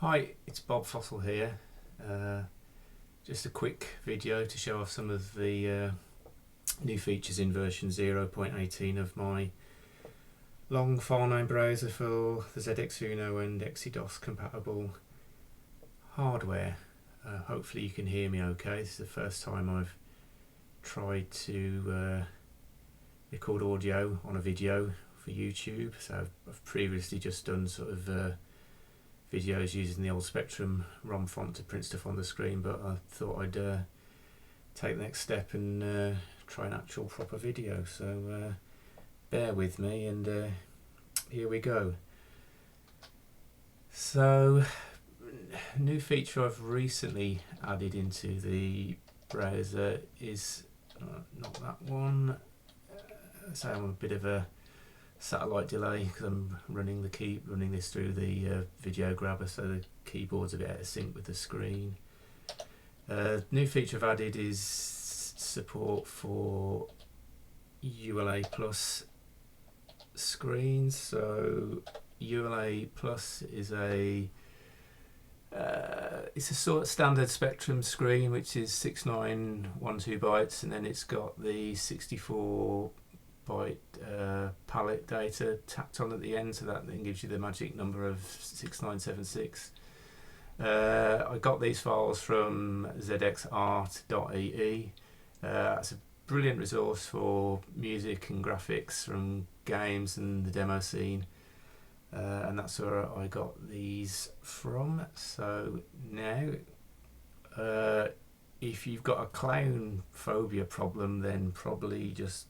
Hi, it's Bob Fossil here. Just a quick video to show off some of the new features in version 0.18 of my long file name browser for the ZX Uno and XeDOS compatible hardware. Hopefully you can hear me okay. This is the first time I've tried to record audio on a video for YouTube. So I've previously just done sort of videos using the old Spectrum ROM font to print stuff on the screen, but I thought I'd take the next step and try an actual proper video, so bear with me, and here we go. So, new feature I've recently added into the browser is not that one. So I'm a bit of a satellite delay because I'm running this through the video grabber, so the keyboard's a bit out of sync with the screen. New feature I've added is support for ULA Plus screens. So ULA Plus is it's a sort of standard Spectrum screen, which is 6912 bytes, and then it's got the 64 byte palette data tacked on at the end, so that then gives you the magic number of 6976. I got these files from zxart.ee. It's a brilliant resource for music and graphics from games and the demo scene, and that's where I got these from. So now if you've got a clown phobia problem, then probably just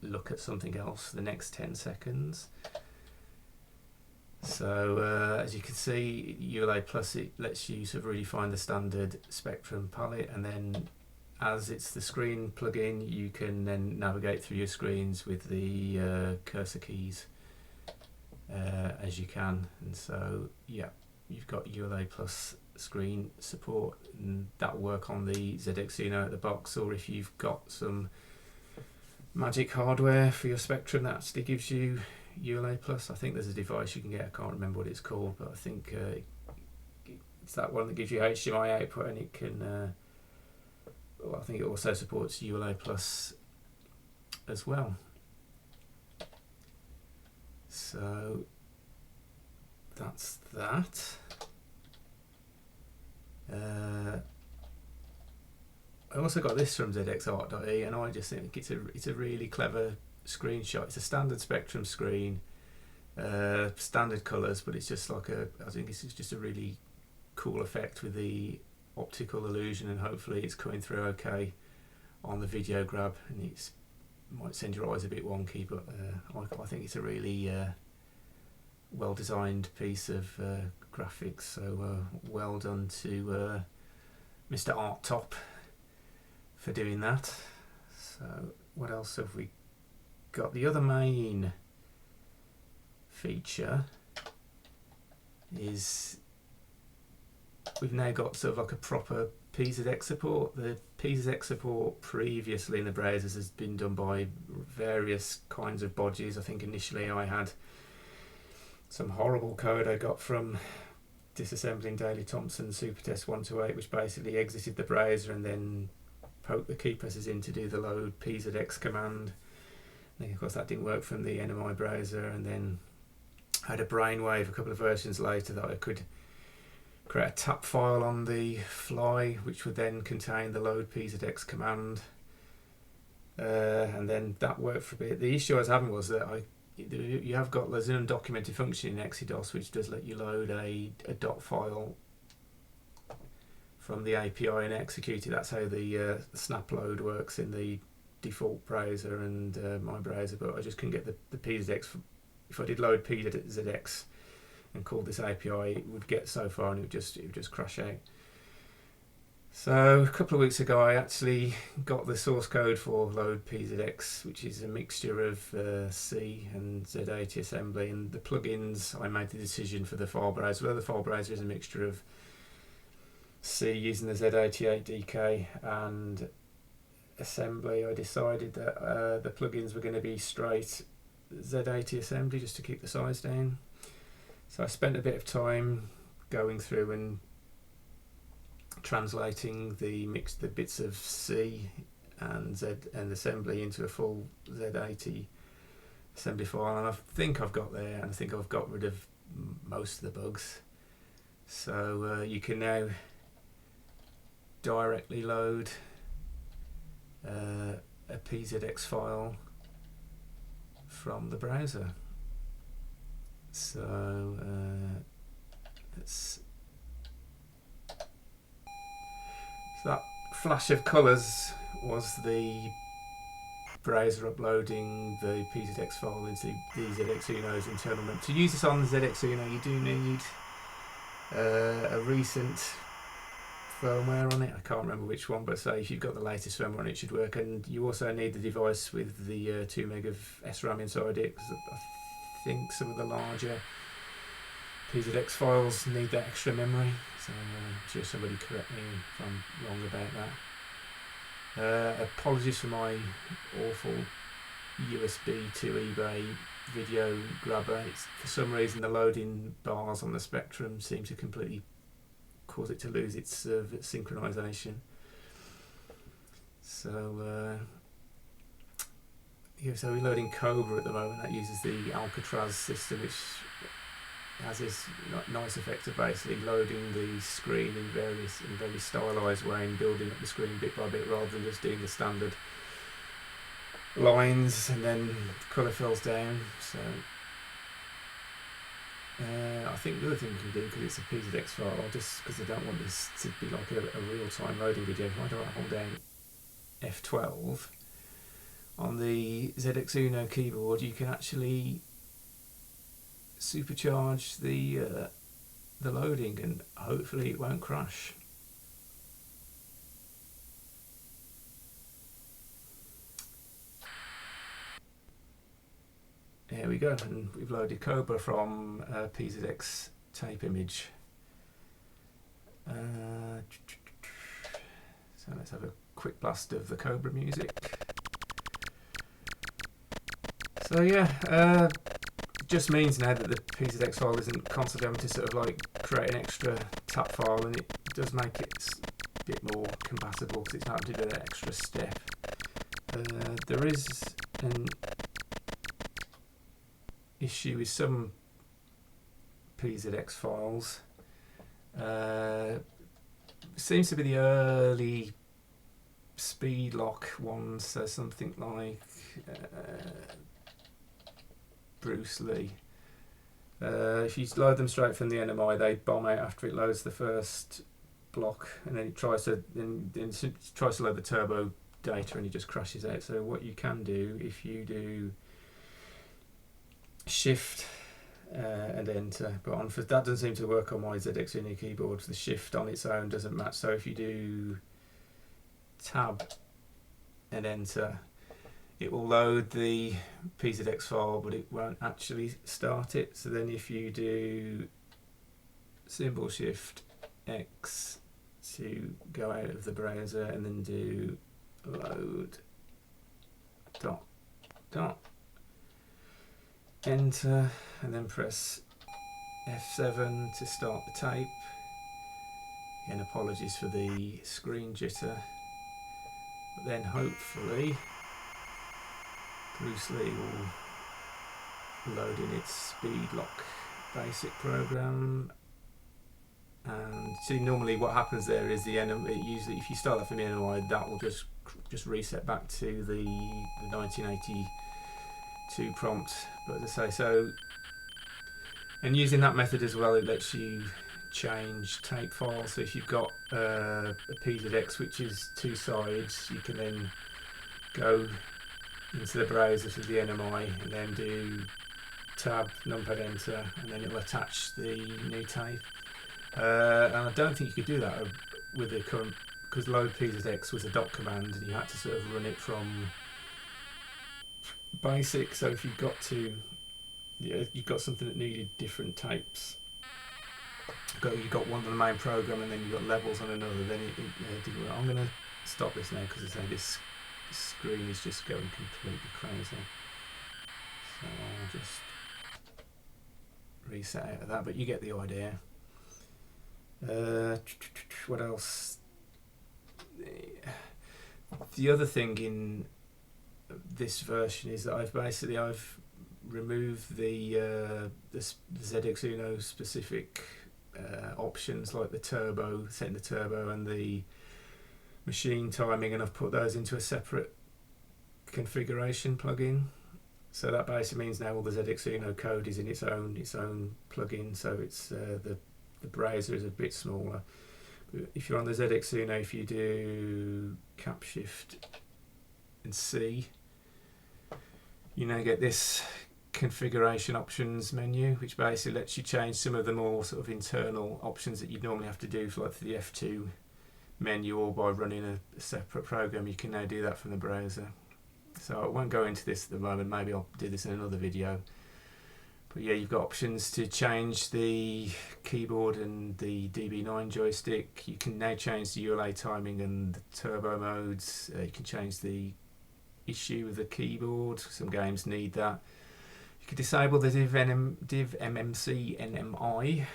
look at something else the next 10 seconds. So as you can see, ULA Plus, it lets you sort of really find the standard Spectrum palette, and then as it's the screen plugin, you can then navigate through your screens with the cursor keys as you can. And so yeah, you've got ULA Plus screen support, and that'll work on the ZX Uno at the box, or if you've got some magic hardware for your Spectrum that actually gives you ULA Plus. I think there's a device you can get, I can't remember what it's called, but I think it's that one that gives you HDMI output, and it can well, I think it also supports ULA Plus as well. So that's that. I also got this from zxart.ee, and I just think it's a really clever screenshot. It's a standard Spectrum screen, standard colours, but it's just like I think it's just a really cool effect with the optical illusion, and hopefully it's coming through okay on the video grab, and it might send your eyes a bit wonky, but I think it's a really well designed piece of graphics, so well done to Mr. Art Top for doing that. So what else have we got? The other main feature is we've now got sort of like a proper PZX support. The PZX support previously in the browsers has been done by various kinds of bodges. I think initially I had some horrible code I got from disassembling Daley Thompson Supertest 128, which basically exited the browser and then poked the key presses in to do the load PZX command. And of course that didn't work from the NMI browser, and then I had a brainwave a couple of versions later that I could create a tap file on the fly, which would then contain the load PZX command, and then that worked for a bit. The issue I was having was that there's an undocumented function in XeDOS which does let you load a dot file from the API and execute it. That's how the snap load works in the default browser and my browser, but I just couldn't get the PZX. If I did load PZX and called this API, it would get so far and it would just crash out. So a couple of weeks ago I actually got the source code for load PZX, which is a mixture of C and Z80 assembly, and the plugins I made the decision for the file browser. Whether the file browser is a mixture of C using the Z88 DK and assembly, I decided that the plugins were going to be straight Z80 assembly just to keep the size down. So I spent a bit of time going through and translating the bits of C and Z and assembly into a full Z80 assembly file, and I think I've got there, and I think I've got rid of most of the bugs. So you can now directly load a PZX file from the browser. So so that flash of colours was the browser uploading the PZX file into the ZX Uno's internal memory. To use this on the ZX Uno, you do need a recent firmware on it. I can't remember which one, but say if you've got the latest firmware on it, it should work. And you also need the device with the 2 meg of SRAM inside it, because I think some of the larger PZX files need that extra memory. So I'm sure somebody correct me if I'm wrong about that. Apologies for my awful USB to eBay video grabber. For some reason the loading bars on the Spectrum seem to completely cause it to lose its synchronization. So yeah, so we're loading Cobra at the moment. That uses the Alcatraz system, which has this nice effect of basically loading the screen in very stylized way and building up the screen bit by bit, rather than just doing the standard lines and then colour fills down. So I think the other thing we can do, because it's a PZX file, just because I don't want this to be like a real-time loading video, why don't I hold down F12 on the ZX Uno keyboard? You can actually supercharge the loading, and hopefully it won't crash. There we go, and we've loaded Cobra from PZX tape image. So let's have a quick blast of the Cobra music. So yeah, just means now that the PZX file isn't constantly having to sort of like create an extra tap file, and it does make it a bit more compatible because it's not having to do that extra step. There is an issue with some PZX files. Seems to be the early speed lock ones, so something like Bruce Lee. If you load them straight from the NMI, they bomb out after it loads the first block, and then it tries to load the turbo data, and it just crashes out. So what you can do, if you do Shift and Enter, but that doesn't seem to work on my ZX Uno keyboard. The Shift on its own doesn't match. So if you do Tab and Enter, it will load the PZX file, but it won't actually start it. So then if you do symbol Shift X to go out of the browser, and then do load dot Enter, and then press F7 to start the tape. Again, apologies for the screen jitter, but then hopefully Bruce Lee will load in its speed lock basic program. And see, normally what happens there is the enemy, usually if you start that from the NMI, that will just reset back to the 1982 prompt. But as I say, so, and using that method as well, it lets you change tape files. So if you've got a PZX which is two sides, you can then go into the browser to the NMI and then do Tab, numpad, Enter, and then it will attach the new tape. And I don't think you could do that with the current, because load PZX was a dot command, and you had to sort of run it from basic. So if you've got something that needed different tapes, you've got one on the main program and then you've got levels on another, then it didn't work. I'm going to stop this now because I say this screen is just going completely crazy. So I'll just reset out of that, but you get the idea. What else? The other thing in this version is that I've removed the ZX Uno specific options like the turbo, setting the turbo and the machine timing, and I've put those into a separate configuration plugin. So that basically means now all the ZX Uno code is in its own plugin. So it's the browser is a bit smaller. But if you're on the ZX Uno, if you do Cap Shift and C, you now get this configuration options menu, which basically lets you change some of the more sort of internal options that you'd normally have to do for like the F2 menu, or by running a separate program. You can now do that from the browser. So I won't go into this at the moment, maybe I'll do this in another video. But yeah, you've got options to change the keyboard and the DB9 joystick. You can now change the ULA timing and the turbo modes. You can change the issue with the keyboard. Some games need that. You can disable the div MMC NMI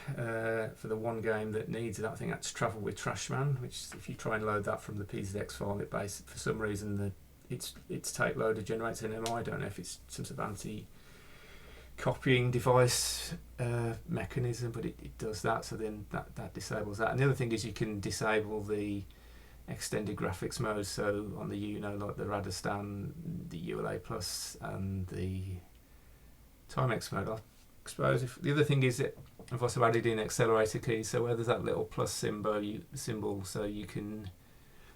for the one game that needs that. I think that's Travel with Trashman, which if you try and load that from the PZX file, it basically, for some reason, its tape loader generates NMI. I don't know if it's some sort of anti-copying device mechanism, but it does that. So then that disables that. And the other thing is you can disable the extended graphics mode. So on the Uno, like the Radistan, the ULA Plus, and the Timex mode, I suppose. The other thing is that I've also added in accelerator keys. So where there's that little plus symbol, so you can.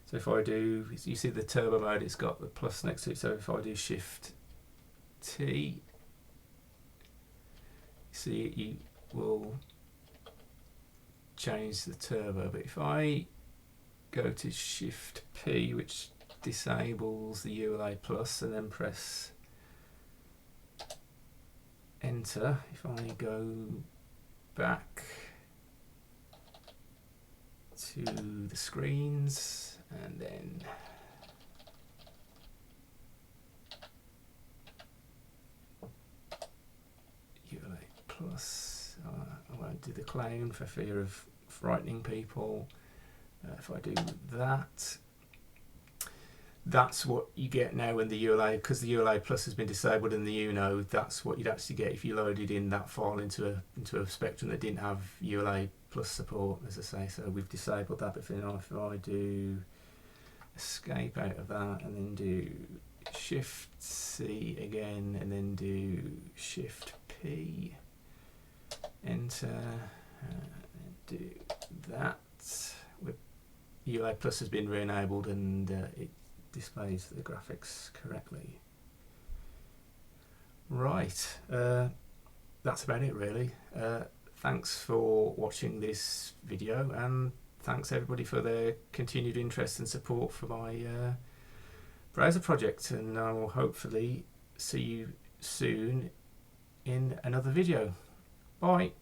So if I do, you see the turbo mode, it's got the plus next to it. So if I do Shift T, see you will change the turbo. But if I go to Shift P, which disables the ULA Plus, and then press Enter, if I go back to the screens and then ULA Plus, I won't do the clone for fear of frightening people. If I do that, that's what you get now when the ULA, because the ULA Plus has been disabled in the Uno, that's what you'd actually get if you loaded in that file into a Spectrum that didn't have ULA Plus support, as I say. So we've disabled that. But if I do escape out of that and then do Shift C again and then do Shift P, Enter, and do that, ULA Plus has been re-enabled and it displays the graphics correctly. Right, that's about it really. Thanks for watching this video, and thanks everybody for their continued interest and support for my browser project, and I will hopefully see you soon in another video. Bye.